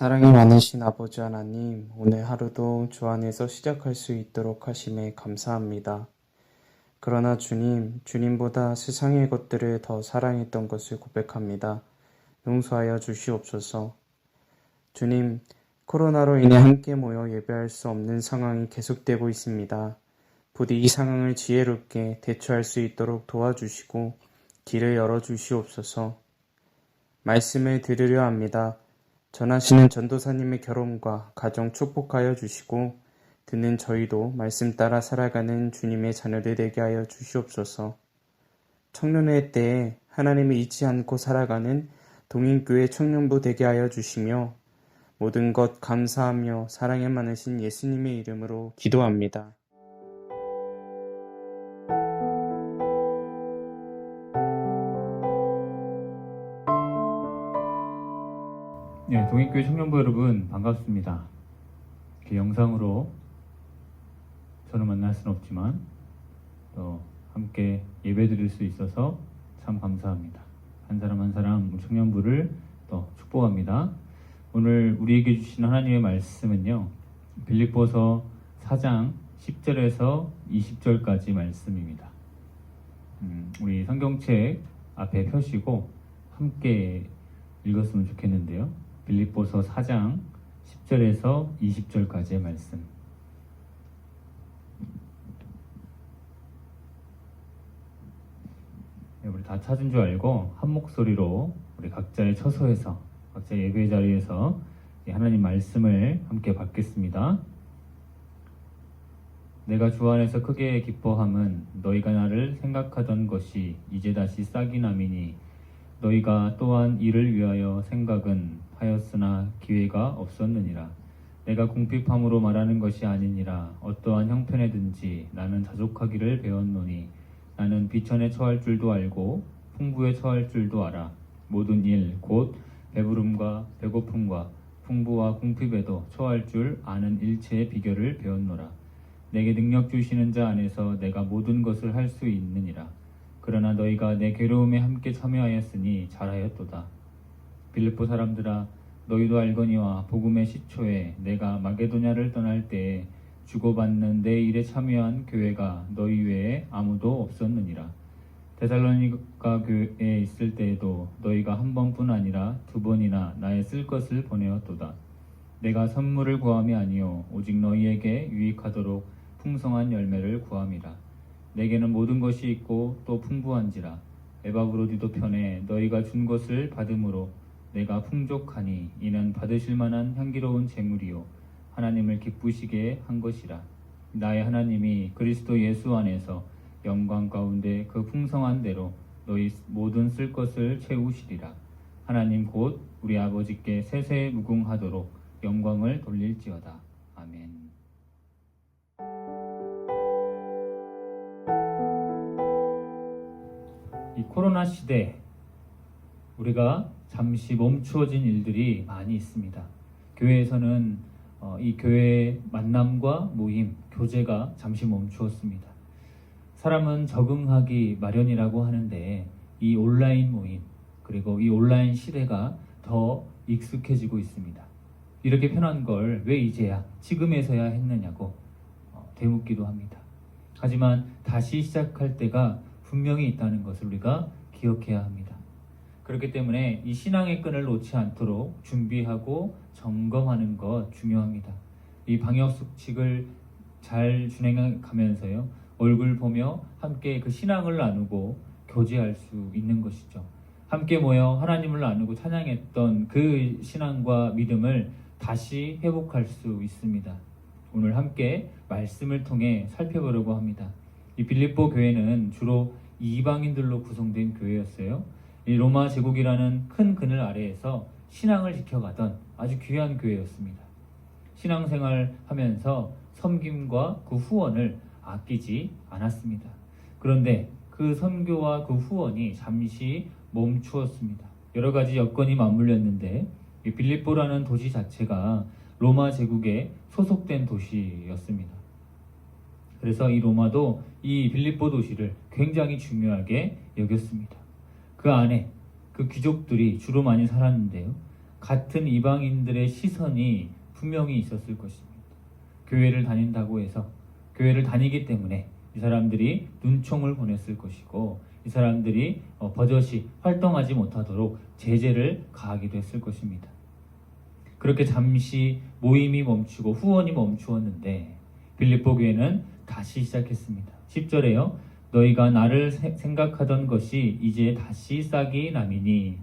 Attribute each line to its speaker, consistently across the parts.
Speaker 1: 사랑이 많으신 아버지 하나님, 오늘 하루도 주 안에서 시작할 수 있도록 하심에 감사합니다. 그러나 주님, 주님보다 세상의 것들을 더 사랑했던 것을 고백합니다. 용서하여 주시옵소서. 주님, 코로나로 인해 함께 모여 예배할 수 없는 상황이 계속되고 있습니다. 부디 이 상황을 지혜롭게 대처할 수 있도록 도와주시고 길을 열어주시옵소서. 말씀을 들으려 합니다. 전하시는 전도사님의 결혼과 가정 축복하여 주시고 듣는 저희도 말씀 따라 살아가는 주님의 자녀들 되게 하여 주시옵소서. 청년회 때에 하나님을 잊지 않고 살아가는 동인교회 청년부 되게 하여 주시며 모든 것 감사하며 사랑에 많으신 예수님의 이름으로 기도합니다.
Speaker 2: 네, 동인교회 청년부 여러분 반갑습니다. 이렇게 영상으로 저는 만날 수는 없지만 또 함께 예배 드릴 수 있어서 참 감사합니다. 한 사람 한 사람 우리 청년부를 또 축복합니다. 오늘 우리에게 주신 하나님의 말씀은요, 빌립보서 4장 10절에서 20절까지 말씀입니다. 우리 성경책 앞에 펴시고 함께 읽었으면 좋겠는데요. 빌립보서 4장 10절에서 20절까지의 말씀. 네, 우리 다 찾은 줄 알고 한 목소리로 우리 각자의 처소에서, 각자의 예배 자리에서 하나님 말씀을 함께 받겠습니다. 내가 주 안에서 크게 기뻐함은 너희가 나를 생각하던 것이 이제 다시 싹이 남이니 너희가 또한 이를 위하여 생각은 하였으나 기회가 없었느니라. 내가 궁핍함으로 말하는 것이 아니니라. 어떠한 형편에든지 나는 자족하기를 배웠노니 나는 비천에 처할 줄도 알고 풍부에 처할 줄도 알아. 모든 일 곧 배부름과 배고픔과 풍부와 궁핍에도 처할 줄 아는 일체의 비결을 배웠노라. 내게 능력 주시는 자 안에서 내가 모든 것을 할 수 있느니라. 그러나 너희가 내 괴로움에 함께 참여하였으니 잘하였도다. 빌립보 사람들아, 너희도 알거니와 복음의 시초에 내가 마게도냐를 떠날 때에 주고받는 내 일에 참여한 교회가 너희 외에 아무도 없었느니라. 데살로니가 교회에 있을 때에도 너희가 한 번뿐 아니라 두 번이나 나의 쓸 것을 보내었도다. 내가 선물을 구함이 아니요 오직 너희에게 유익하도록 풍성한 열매를 구함이라. 내게는 모든 것이 있고 또 풍부한지라. 에바브로디도 편에 너희가 준 것을 받음으로 내가 풍족하니 이는 받으실 만한 향기로운 제물이요 하나님을 기쁘시게 한 것이라. 나의 하나님이 그리스도 예수 안에서 영광 가운데 그 풍성한 대로 너희 모든 쓸 것을 채우시리라. 하나님 곧 우리 아버지께 세세 무궁하도록 영광을 돌릴지어다. 아멘. 이 코로나 시대 우리가 잠시 멈추어진 일들이 많이 있습니다. 교회에서는 이 교회의 만남과 모임, 교제가 잠시 멈추었습니다. 사람은 적응하기 마련이라고 하는데 이 온라인 모임, 그리고 이 온라인 시대가 더 익숙해지고 있습니다. 이렇게 편한 걸 왜 이제야, 지금에서야 했느냐고 되묻기도 합니다. 하지만 다시 시작할 때가 분명히 있다는 것을 우리가 기억해야 합니다. 그렇기 때문에 이 신앙의 끈을 놓지 않도록 준비하고 점검하는 것 중요합니다. 이 방역 수칙을 잘 준행해 가면서요, 얼굴 보며 함께 그 신앙을 나누고 교제할 수 있는 것이죠. 함께 모여 하나님을 나누고 찬양했던 그 신앙과 믿음을 다시 회복할 수 있습니다. 오늘 함께 말씀을 통해 살펴보려고 합니다. 이 빌립보 교회는 주로 이방인들로 구성된 교회였어요. 이 로마 제국이라는 큰 그늘 아래에서 신앙을 지켜가던 아주 귀한 교회였습니다. 신앙생활 하면서 섬김과 그 후원을 아끼지 않았습니다. 그런데 그 선교와 그 후원이 잠시 멈추었습니다. 여러 가지 여건이 맞물렸는데 이 빌립보라는 도시 자체가 로마 제국에 소속된 도시였습니다. 그래서 이 로마도 이 빌립보 도시를 굉장히 중요하게 여겼습니다. 그 안에 그 귀족들이 주로 많이 살았는데요, 같은 이방인들의 시선이 분명히 있었을 것입니다. 교회를 다닌다고 해서 교회를 다니기 때문에 이 사람들이 눈총을 보냈을 것이고 이 사람들이 버젓이 활동하지 못하도록 제재를 가하기도 했을 것입니다. 그렇게 잠시 모임이 멈추고 후원이 멈추었는데 빌립보 교회는 다시 시작했습니다. 10절에요. 너희가 나를 생각하던 것이 이제 다시 싹이 나미니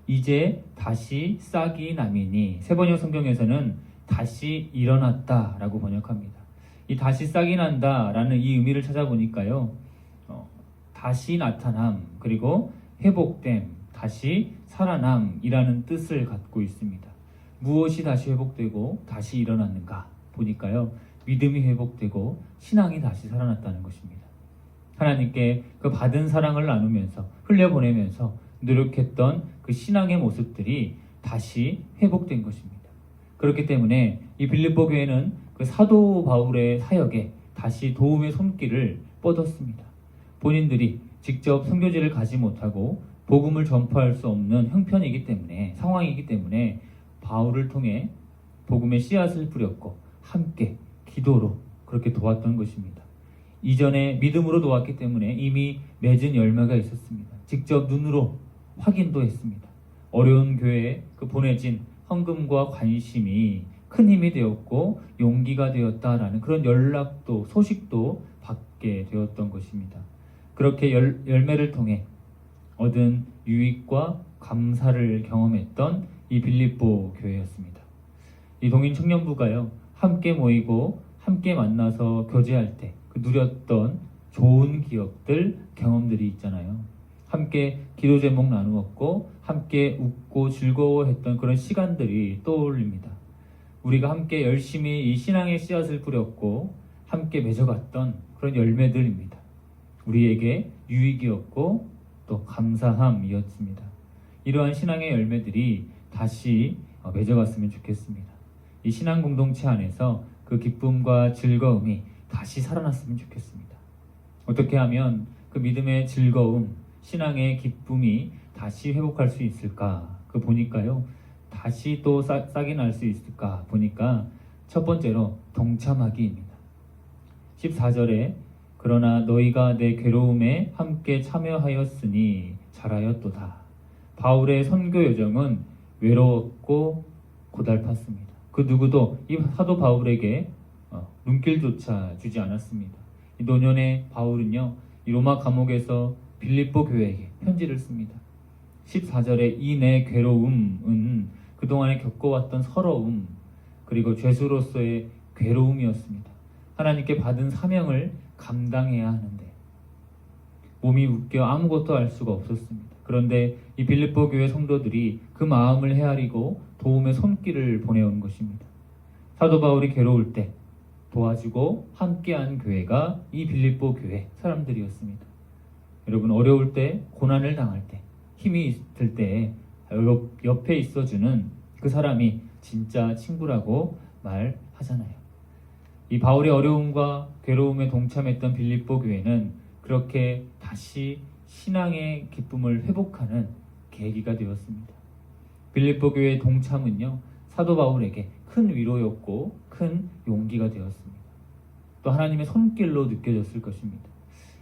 Speaker 2: 이제 다시 싹이 나미니 세번역 성경에서는 다시 일어났다라고 번역합니다. 이 다시 싹이 난다라는 이 의미를 찾아보니까요. 다시 나타남 그리고 회복됨 다시 살아남이라는 뜻을 갖고 있습니다. 무엇이 다시 회복되고 다시 일어났는가 보니까요. 믿음이 회복되고 신앙이 다시 살아났다는 것입니다. 하나님께 그 받은 사랑을 나누면서 흘려보내면서 노력했던 그 신앙의 모습들이 다시 회복된 것입니다. 그렇기 때문에 이 빌립보 교회는 그 사도 바울의 사역에 다시 도움의 손길을 뻗었습니다. 본인들이 직접 선교지를 가지 못하고 복음을 전파할 수 없는 형편이기 때문에 상황이기 때문에 바울을 통해 복음의 씨앗을 뿌렸고 함께 기도로 그렇게 도왔던 것입니다. 이전에 믿음으로 도왔기 때문에 이미 맺은 열매가 있었습니다. 직접 눈으로 확인도 했습니다. 어려운 교회에 그 보내진 헌금과 관심이 큰 힘이 되었고 용기가 되었다라는 그런 연락도 소식도 받게 되었던 것입니다. 그렇게 열매를 통해 얻은 유익과 감사를 경험했던 이 빌립보 교회였습니다. 이 동인 청년부가요 함께 모이고 함께 만나서 교제할 때 그 누렸던 좋은 기억들 경험들이 있잖아요. 함께 기도 제목 나누었고 함께 웃고 즐거워했던 그런 시간들이 떠올립니다. 우리가 함께 열심히 이 신앙의 씨앗을 뿌렸고 함께 맺어갔던 그런 열매들입니다. 우리에게 유익이었고 또 감사함이었습니다. 이러한 신앙의 열매들이 다시 맺어갔으면 좋겠습니다. 이 신앙 공동체 안에서 그 기쁨과 즐거움이 다시 살아났으면 좋겠습니다. 어떻게 하면 그 믿음의 즐거움, 신앙의 기쁨이 다시 회복할 수 있을까? 그 보니까요. 다시 또 싹이 날 수 있을까? 보니까 첫 번째로 동참하기입니다. 14절에 그러나 너희가 내 괴로움에 함께 참여하였으니 잘하였도다. 바울의 선교 여정은 외로웠고 고달팠습니다. 그 누구도 이 사도 바울에게 눈길조차 주지 않았습니다. 이 노년의 바울은요, 이 로마 감옥에서 빌립보 교회에게 편지를 씁니다. 14절에 이 내 괴로움은 그동안에 겪어왔던 서러움 그리고 죄수로서의 괴로움이었습니다. 하나님께 받은 사명을 감당해야 하는데 몸이 웃겨 아무것도 알 수가 없었습니다. 그런데 이 빌립보 교회 성도들이 그 마음을 헤아리고 도움의 손길을 보내온 것입니다. 사도 바울이 괴로울 때 도와주고 함께한 교회가 이 빌립보 교회 사람들이었습니다. 여러분 어려울 때 고난을 당할 때 힘이 있을 때 옆에 있어주는 그 사람이 진짜 친구라고 말하잖아요. 이 바울의 어려움과 괴로움에 동참했던 빌립보 교회는 그렇게 다시 신앙의 기쁨을 회복하는 계기가 되었습니다. 빌립보 교회의 동참은요 사도 바울에게 큰 위로였고 큰 용기가 되었습니다. 또 하나님의 손길로 느껴졌을 것입니다.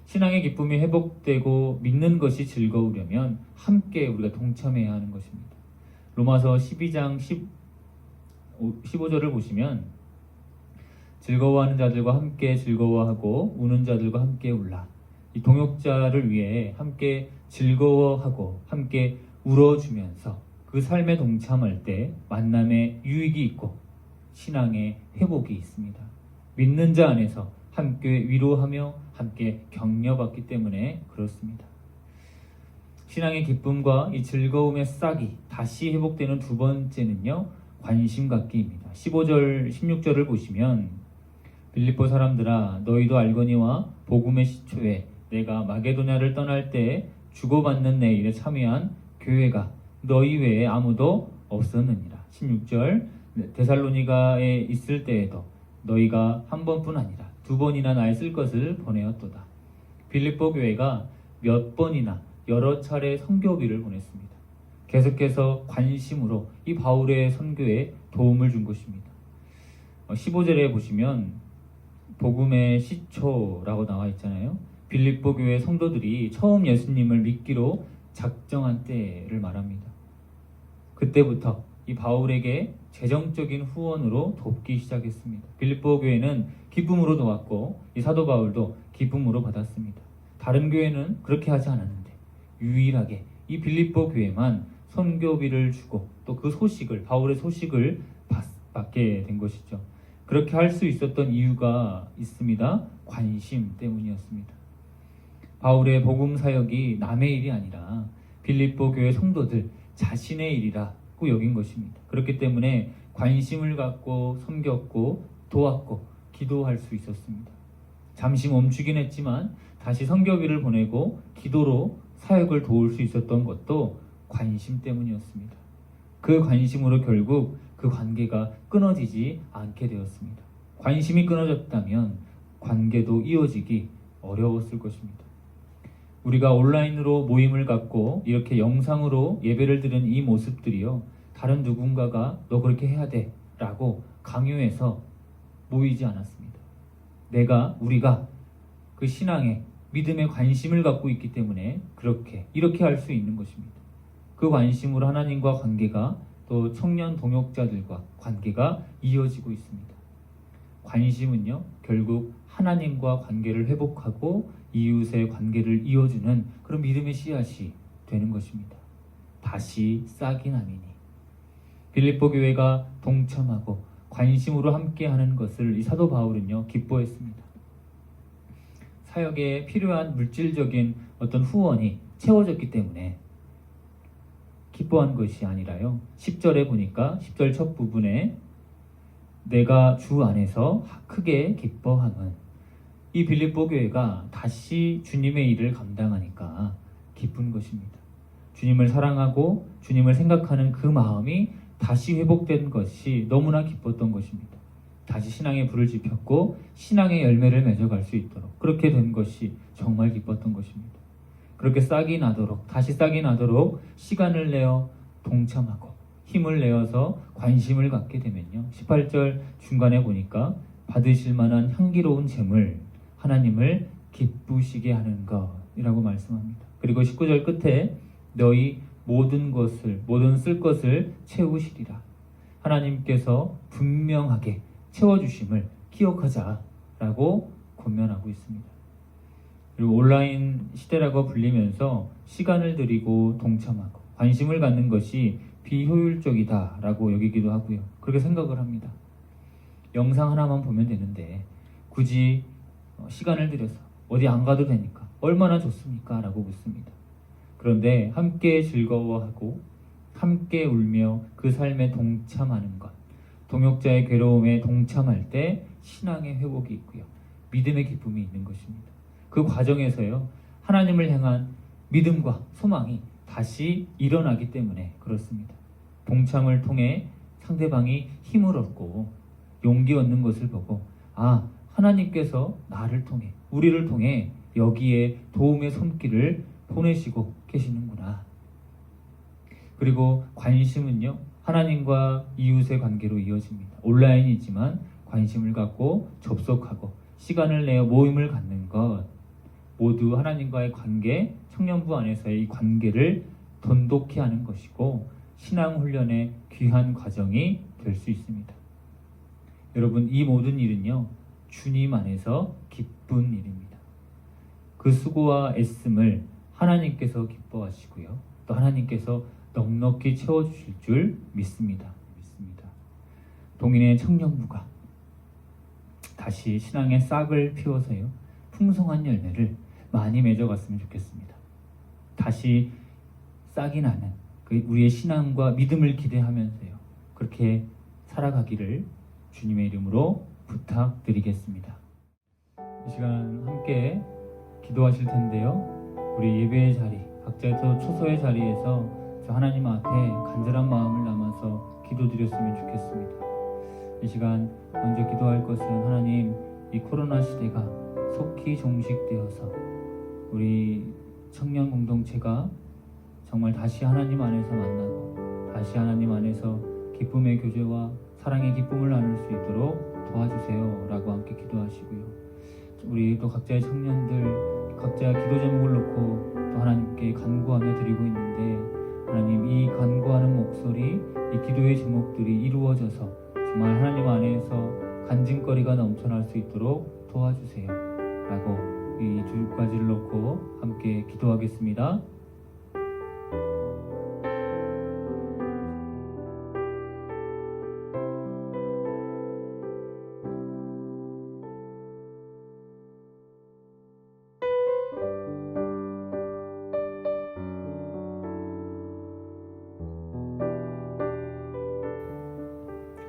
Speaker 2: 신앙의 기쁨이 회복되고 믿는 것이 즐거우려면 함께 우리가 동참해야 하는 것입니다. 로마서 12장 15절을 보시면 즐거워하는 자들과 함께 즐거워하고 우는 자들과 함께 울라. 이 동역자를 위해 함께 즐거워하고 함께 울어주면서 그 삶에 동참할 때 만남에 유익이 있고 신앙의 회복이 있습니다. 믿는 자 안에서 함께 위로하며 함께 격려받기 때문에 그렇습니다. 신앙의 기쁨과 이 즐거움의 싹이 다시 회복되는 두 번째는요, 관심 갖기입니다. 15절, 16절을 보시면 빌립보 사람들아 너희도 알거니와 복음의 시초에 내가 마게도냐를 떠날 때 주고받는 내 일에 참여한 교회가 너희 외에 아무도 없었느니라. 16절 데살로니가에 있을 때에도 너희가 한 번뿐 아니라 두 번이나 나의 쓸 것을 보내었도다. 빌립보 교회가 몇 번이나 여러 차례 선교비를 보냈습니다. 계속해서 관심으로 이 바울의 선교에 도움을 준 것입니다. 15절에 보시면 복음의 시초라고 나와 있잖아요. 빌립보 교회 성도들이 처음 예수님을 믿기로 작정한 때를 말합니다. 그때부터 이 바울에게 재정적인 후원으로 돕기 시작했습니다. 빌립보 교회는 기쁨으로 도왔고 이 사도 바울도 기쁨으로 받았습니다. 다른 교회는 그렇게 하지 않았는데 유일하게 이 빌립보 교회만 선교비를 주고 또 그 소식을, 바울의 소식을 받게 된 것이죠. 그렇게 할 수 있었던 이유가 있습니다. 관심 때문이었습니다. 바울의 복음 사역이 남의 일이 아니라 빌립보 교회 성도들 자신의 일이라고 여긴 것입니다. 그렇기 때문에 관심을 갖고 섬겼고 도왔고 기도할 수 있었습니다. 잠시 멈추긴 했지만 다시 선교비를 보내고 기도로 사역을 도울 수 있었던 것도 관심 때문이었습니다. 그 관심으로 결국 그 관계가 끊어지지 않게 되었습니다. 관심이 끊어졌다면 관계도 이어지기 어려웠을 것입니다. 우리가 온라인으로 모임을 갖고 이렇게 영상으로 예배를 드리는 이 모습들이요, 다른 누군가가 너 그렇게 해야 돼 라고 강요해서 모이지 않았습니다. 우리가 그 신앙에 믿음에 관심을 갖고 있기 때문에 이렇게 할 수 있는 것입니다. 그 관심으로 하나님과 관계가 또 청년 동역자들과 관계가 이어지고 있습니다. 관심은요, 결국 하나님과 관계를 회복하고 이웃의 관계를 이어주는 그런 믿음의 씨앗이 되는 것입니다. 다시 싹이 나미니. 빌립보 교회가 동참하고 관심으로 함께하는 것을 이 사도 바울은요, 기뻐했습니다. 사역에 필요한 물질적인 어떤 후원이 채워졌기 때문에 기뻐한 것이 아니라요, 10절에 보니까 10절 첫 부분에 내가 주 안에서 크게 기뻐함은, 이 빌립보 교회가 다시 주님의 일을 감당하니까 기쁜 것입니다. 주님을 사랑하고 주님을 생각하는 그 마음이 다시 회복된 것이 너무나 기뻤던 것입니다. 다시 신앙의 불을 지폈고 신앙의 열매를 맺어갈 수 있도록 그렇게 된 것이 정말 기뻤던 것입니다. 그렇게 다시 싹이 나도록 시간을 내어 동참하고 힘을 내어서 관심을 갖게 되면요, 18절 중간에 보니까 받으실 만한 향기로운 제물, 하나님을 기쁘시게 하는 것이라고 말씀합니다. 그리고 19절 끝에 너희 모든 쓸 것을 채우시리라. 하나님께서 분명하게 채워주심을 기억하자라고 권면하고 있습니다. 그리고 온라인 시대라고 불리면서 시간을 들이고 동참하고 관심을 갖는 것이 비효율적이다라고 여기기도 하고요. 그렇게 생각을 합니다. 영상 하나만 보면 되는데 굳이 시간을 들여서 어디 안 가도 되니까 얼마나 좋습니까? 라고 묻습니다. 그런데 함께 즐거워하고 함께 울며 그 삶에 동참하는 것, 동역자의 괴로움에 동참할 때 신앙의 회복이 있고요, 믿음의 기쁨이 있는 것입니다. 그 과정에서요, 하나님을 향한 믿음과 소망이 다시 일어나기 때문에 그렇습니다. 동참을 통해 상대방이 힘을 얻고 용기 얻는 것을 보고, 하나님께서 나를 통해, 우리를 통해 여기에 도움의 손길을 보내시고 계시는구나. 그리고 관심은요, 하나님과 이웃의 관계로 이어집니다. 온라인이지만 관심을 갖고 접속하고 시간을 내어 모임을 갖는 것, 모두 하나님과의 관계, 청년부 안에서의 이 관계를 돈독히 하는 것이고 신앙훈련의 귀한 과정이 될 수 있습니다. 여러분, 이 모든 일은요, 주님 안에서 기쁜 일입니다. 그 수고와 애씀을 하나님께서 기뻐하시고요, 또 하나님께서 넉넉히 채워주실 줄 믿습니다. 동인의 청년부가 다시 신앙의 싹을 피워서요, 풍성한 열매를 많이 맺어갔으면 좋겠습니다. 다시 싹이 나는 우리의 신앙과 믿음을 기대하면서요, 그렇게 살아가기를 주님의 이름으로 부탁드리겠습니다. 이 시간 함께 기도하실 텐데요, 우리 예배의 자리, 각자의 초소의 자리에서 저 하나님 앞에 간절한 마음을 담아서 기도드렸으면 좋겠습니다. 이 시간 먼저 기도할 것은, 하나님, 이 코로나 시대가 속히 종식되어서 우리 청년 공동체가 정말 다시 하나님 안에서 만나고 다시 하나님 안에서 기쁨의 교제와 사랑의 기쁨을 나눌 수 있도록 도와주세요 라고 함께 기도하시고요. 우리 또 각자의 청년들 각자 기도 제목을 놓고 또 하나님께 간구하며 드리고 있는데, 하나님 이 간구하는 목소리, 이 기도의 제목들이 이루어져서 정말 하나님 안에서 간증거리가 넘쳐날 수 있도록 도와주세요 라고 이 두 가지를 놓고 함께 기도하겠습니다.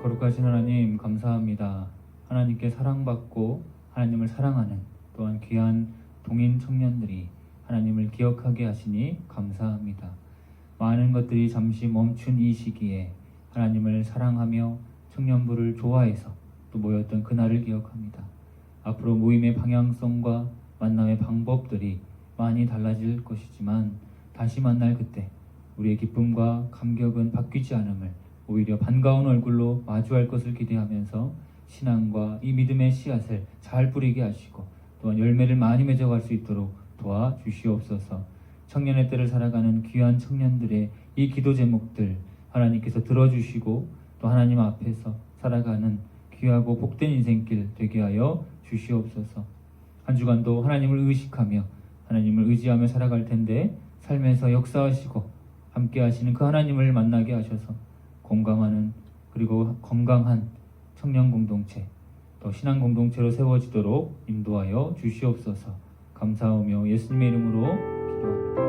Speaker 2: 거룩하신 하나님 감사합니다. 하나님께 사랑받고 하나님을 사랑하는 또한 귀한 동인 청년들이 하나님을 기억하게 하시니 감사합니다. 많은 것들이 잠시 멈춘 이 시기에 하나님을 사랑하며 청년부를 좋아해서 또 모였던 그날을 기억합니다. 앞으로 모임의 방향성과 만남의 방법들이 많이 달라질 것이지만 다시 만날 그때 우리의 기쁨과 감격은 바뀌지 않음을, 오히려 반가운 얼굴로 마주할 것을 기대하면서 신앙과 이 믿음의 씨앗을 잘 뿌리게 하시고 또한 열매를 많이 맺어갈 수 있도록 도와주시옵소서. 청년의 때를 살아가는 귀한 청년들의 이 기도 제목들 하나님께서 들어주시고 또 하나님 앞에서 살아가는 귀하고 복된 인생길 되게 하여 주시옵소서. 한 주간도 하나님을 의식하며 하나님을 의지하며 살아갈 텐데 삶에서 역사하시고 함께 하시는 그 하나님을 만나게 하셔서 건강하는 그리고 건강한 청년 공동체 또 신앙 공동체로 세워지도록 인도하여 주시옵소서. 감사하며 예수님의 이름으로 기도합니다.